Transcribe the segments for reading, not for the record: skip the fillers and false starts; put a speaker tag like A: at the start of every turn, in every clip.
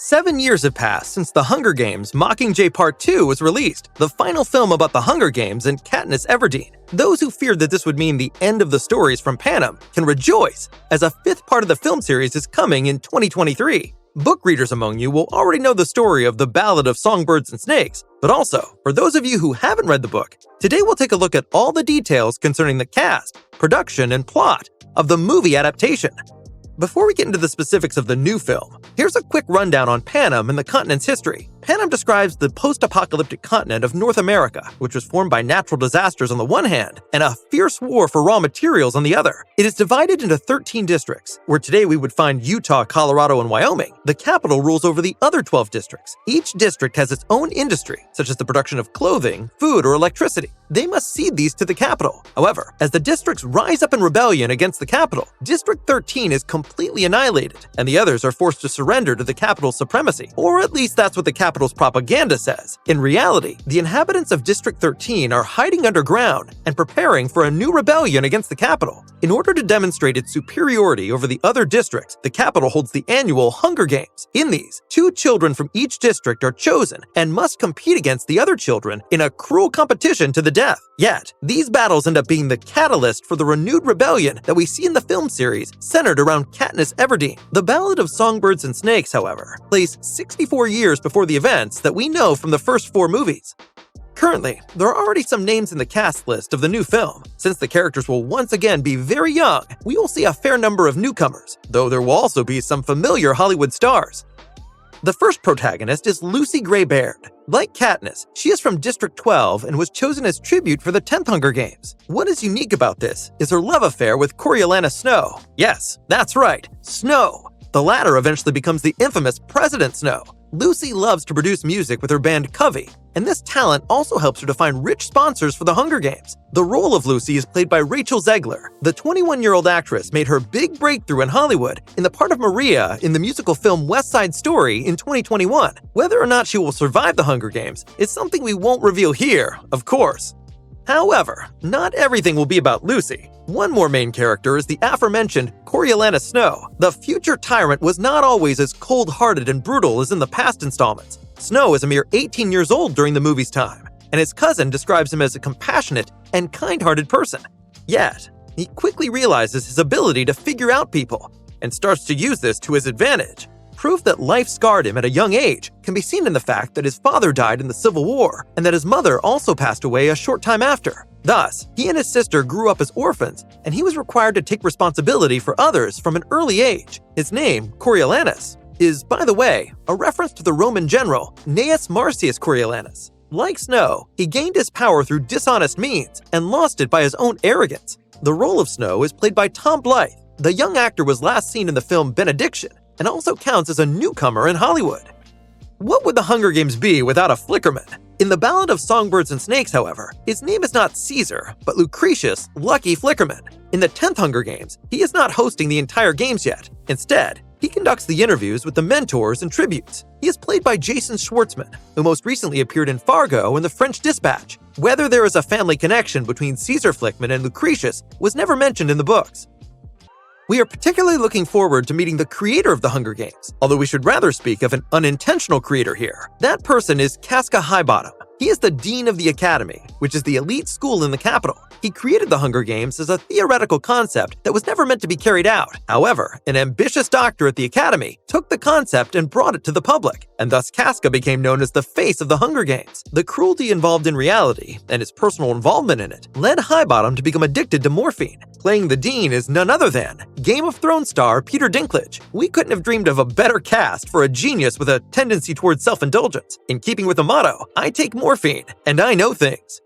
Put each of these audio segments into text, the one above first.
A: 7 years have passed since The Hunger Games: Mockingjay Part 2 was released, the final film about the Hunger Games and Katniss Everdeen. Those who feared that this would mean the end of the stories from Panem can rejoice, as a fifth part of the film series is coming in 2023. Book readers among you will already know the story of the Ballad of Songbirds and Snakes, but also, for those of you who haven't read the book, today we'll take a look at all the details concerning the cast, production, and plot of the movie adaptation. Before we get into the specifics of the new film, here's a quick rundown on Panem and the continent's history. Panem describes the post-apocalyptic continent of North America, which was formed by natural disasters on the one hand and a fierce war for raw materials on the other. It is divided into 13 districts, where today we would find Utah, Colorado, and Wyoming. The capital rules over the other 12 districts. Each district has its own industry, such as the production of clothing, food, or electricity. They must cede these to the capital. However, as the districts rise up in rebellion against the capital, District 13 is completely annihilated, and the others are forced to surrender to the capital's supremacy. Or at least that's what the capital's propaganda says. In reality, the inhabitants of District 13 are hiding underground and preparing for a new rebellion against the capital. In order to demonstrate its superiority over the other districts, the capital holds the annual Hunger Games. In these, 2 children from each district are chosen and must compete against the other children in a cruel competition to the death. Yet, these battles end up being the catalyst for the renewed rebellion that we see in the film series centered around Katniss Everdeen. The Ballad of Songbirds and Snakes, however, plays 64 years before the events that we know from the first 4 movies. Currently, there are already some names in the cast list of the new film. Since the characters will once again be very young, we will see a fair number of newcomers, though there will also be some familiar Hollywood stars. The first protagonist is Lucy Gray Baird. Like Katniss, she is from District 12 and was chosen as tribute for the 10th Hunger Games. What is unique about this is her love affair with Coriolanus Snow. Yes, that's right, Snow. The latter eventually becomes the infamous President Snow. Lucy loves to produce music with her band Covey, and this talent also helps her to find rich sponsors for the Hunger Games. The role of Lucy is played by Rachel Zegler. The 21-year-old actress made her big breakthrough in Hollywood in the part of Maria in the musical film West Side Story in 2021. Whether or not she will survive the Hunger Games is something we won't reveal here, of course. However, not everything will be about Lucy. One more main character is the aforementioned Coriolanus Snow. The future tyrant was not always as cold-hearted and brutal as in the past installments. Snow is a mere 18 years old during the movie's time, and his cousin describes him as a compassionate and kind-hearted person. Yet, he quickly realizes his ability to figure out people and starts to use this to his advantage. Proof that life scarred him at a young age can be seen in the fact that his father died in the Civil War and that his mother also passed away a short time after. Thus, he and his sister grew up as orphans, and he was required to take responsibility for others from an early age. His name, Coriolanus, is, by the way, a reference to the Roman general Gnaeus Marcius Coriolanus. Like Snow, he gained his power through dishonest means and lost it by his own arrogance. The role of Snow is played by Tom Blythe. The young actor was last seen in the film Benediction, and also counts as a newcomer in Hollywood. What would the Hunger Games be without a Flickerman? In the Ballad of Songbirds and Snakes, however, his name is not Caesar, but Lucretius Lucky Flickerman. In the 10th Hunger Games, he is not hosting the entire games yet. Instead, he conducts the interviews with the mentors and tributes. He is played by Jason Schwartzman, who most recently appeared in Fargo and The French Dispatch. Whether there is a family connection between Caesar Flickman and Lucretius was never mentioned in the books. We are particularly looking forward to meeting the creator of the Hunger Games, although we should rather speak of an unintentional creator here. That person is Casca Highbottom. He is the dean of the Academy, which is the elite school in the capital. He created the Hunger Games as a theoretical concept that was never meant to be carried out. However, an ambitious doctor at the Academy took the concept and brought it to the public, and thus Casca became known as the face of the Hunger Games. The cruelty involved in reality, and his personal involvement in it, led Highbottom to become addicted to morphine. Playing the dean is none other than Game of Thrones star Peter Dinklage. We couldn't have dreamed of a better cast for a genius with a tendency towards self-indulgence. In keeping with the motto, I take morphine, and I know things.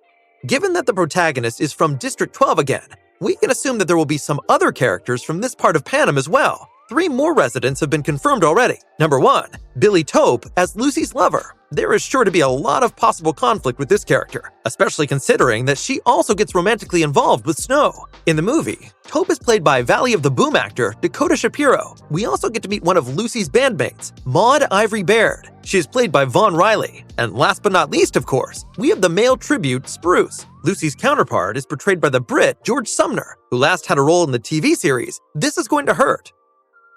A: Given that the protagonist is from District 12 again, we can assume that there will be some other characters from this part of Panem as well. 3 more residents have been confirmed already. Number 1, Billy Tope as Lucy's lover. There is sure to be a lot of possible conflict with this character, especially considering that she also gets romantically involved with Snow. In the movie, Tope is played by Valley of the Boom actor Dakota Shapiro. We also get to meet one of Lucy's bandmates, Maud Ivory Baird. She is played by Vaughn Riley. And last but not least, of course, we have the male tribute Spruce. Lucy's counterpart is portrayed by the Brit George Sumner, who last had a role in the TV series This Is Going to Hurt.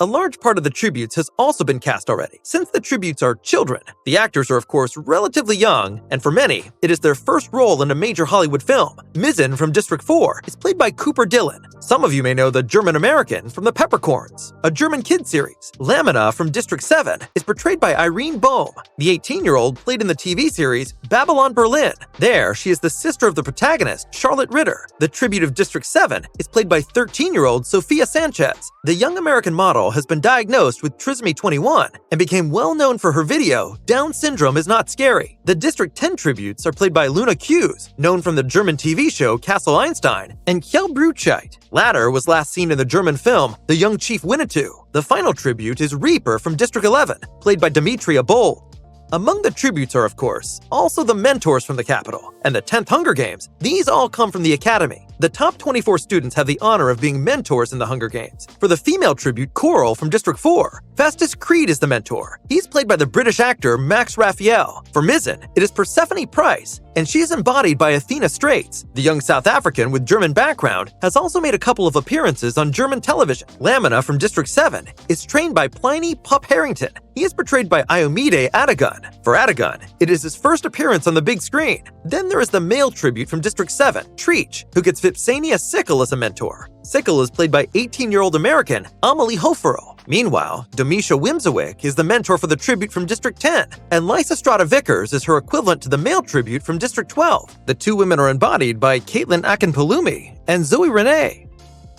A: A large part of the tributes has also been cast already, since the tributes are children. The actors are of course relatively young, and for many, it is their first role in a major Hollywood film. Mizzen from District 4 is played by Cooper Dillon. Some of you may know the German-American from The Peppercorns, a German kid series. Lamina from District 7 is portrayed by Irene Bohm. The 18-year-old played in the TV series Babylon Berlin. There, she is the sister of the protagonist, Charlotte Ritter. The tribute of District 7 is played by 13-year-old Sophia Sanchez. The young American model has been diagnosed with trisomy 21 and became well known for her video, Down Syndrome is Not Scary. The District 10 tributes are played by Luna Hughes, known from the German TV show Castle Einstein, and Kjell Bruchheit. Latter was last seen in the German film The Young Chief Winnetou. The final tribute is Reaper from District 11, played by Demetria Bold. Among the tributes are, of course, also the mentors from the Capitol and the 10th Hunger Games. These all come from the Academy. The top 24 students have the honor of being mentors in the Hunger Games. For the female tribute, Coral from District 4, Festus Creed is the mentor. He's played by the British actor Max Raphael. For Mizzen, it is Persephone Price, and she is embodied by Athena Straits. The young South African with German background has also made a couple of appearances on German television. Lamina from District 7 is trained by Pliny Pup Harrington. He is portrayed by Iomide Adagun. For Adagun, it is his first appearance on the big screen. Then there is the male tribute from District 7, Treach, who gets Vipsania Sickle as a mentor. Sickle is played by 18-year-old American Amelie Hoferl. Meanwhile, Domitia Wimsawick is the mentor for the tribute from District 10, and Lysistrata Vickers is her equivalent to the male tribute from District 12. The two women are embodied by Caitlin Akinpalumi and Zoe Renee.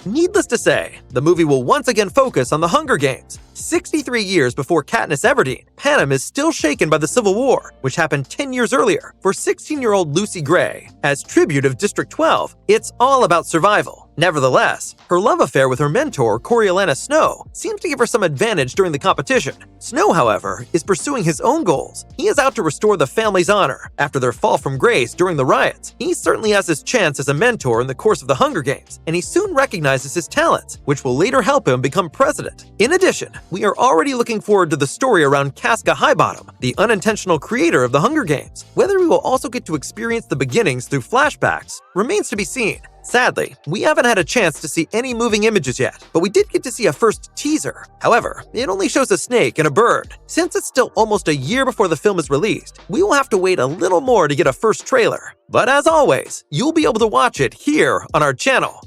A: Needless to say, the movie will once again focus on the Hunger Games. 63 years before Katniss Everdeen, Panem is still shaken by the Civil War, which happened 10 years earlier. For 16-year-old Lucy Gray, as tribute of District 12, it's all about survival. Nevertheless, her love affair with her mentor, Coriolanus Snow, seems to give her some advantage during the competition. Snow, however, is pursuing his own goals. He is out to restore the family's honor after their fall from grace during the riots. He certainly has his chance as a mentor in the course of the Hunger Games, and he soon recognizes his talents, which will later help him become president. In addition, we are already looking forward to the story around Casca Highbottom, the unintentional creator of the Hunger Games. Whether we will also get to experience the beginnings through flashbacks remains to be seen. Sadly, we haven't had a chance to see any moving images yet, but we did get to see a first teaser. However, it only shows a snake and a bird. Since it's still almost a year before the film is released, we will have to wait a little more to get a first trailer. But as always, you'll be able to watch it here on our channel.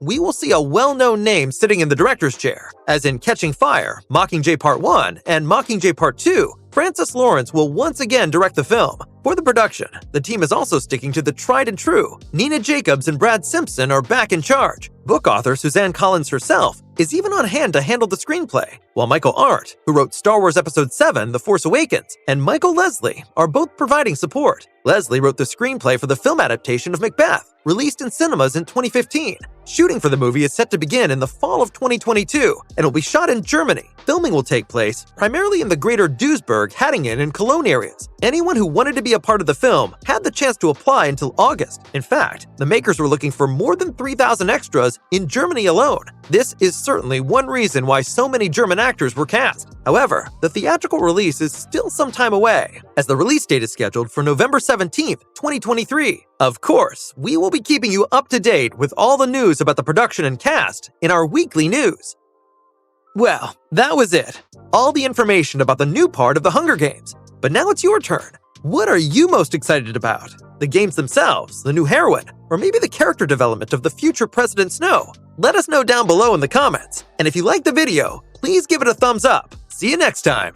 A: We will see a well-known name sitting in the director's chair, as in Catching Fire, Mockingjay Part 1, and Mockingjay Part 2. Francis Lawrence will once again direct the film. For the production, the team is also sticking to the tried and true. Nina Jacobs and Brad Simpson are back in charge. Book author Suzanne Collins herself is even on hand to handle the screenplay, while Michael Arndt, who wrote Star Wars Episode 7, The Force Awakens, and Michael Leslie are both providing support. Leslie wrote the screenplay for the film adaptation of Macbeth, released in cinemas in 2015. Shooting for the movie is set to begin in the fall of 2022 and will be shot in Germany. Filming will take place primarily in the greater Duisburg, Hattingen, and Cologne areas. Anyone who wanted to be a part of the film had the chance to apply until August. In fact, the makers were looking for more than 3,000 extras in Germany alone. This is certainly one reason why so many German actors were cast. However, the theatrical release is still some time away, as the release date is scheduled for November 17th, 2023. Of course, we will be keeping you up to date with all the news about the production and cast in our weekly news. Well, that was it. All the information about the new part of the Hunger Games. But now it's your turn. What are you most excited about? The games themselves, the new heroine, or maybe the character development of the future President Snow? Let us know down below in the comments. And if you liked the video, please give it a thumbs up. See you next time.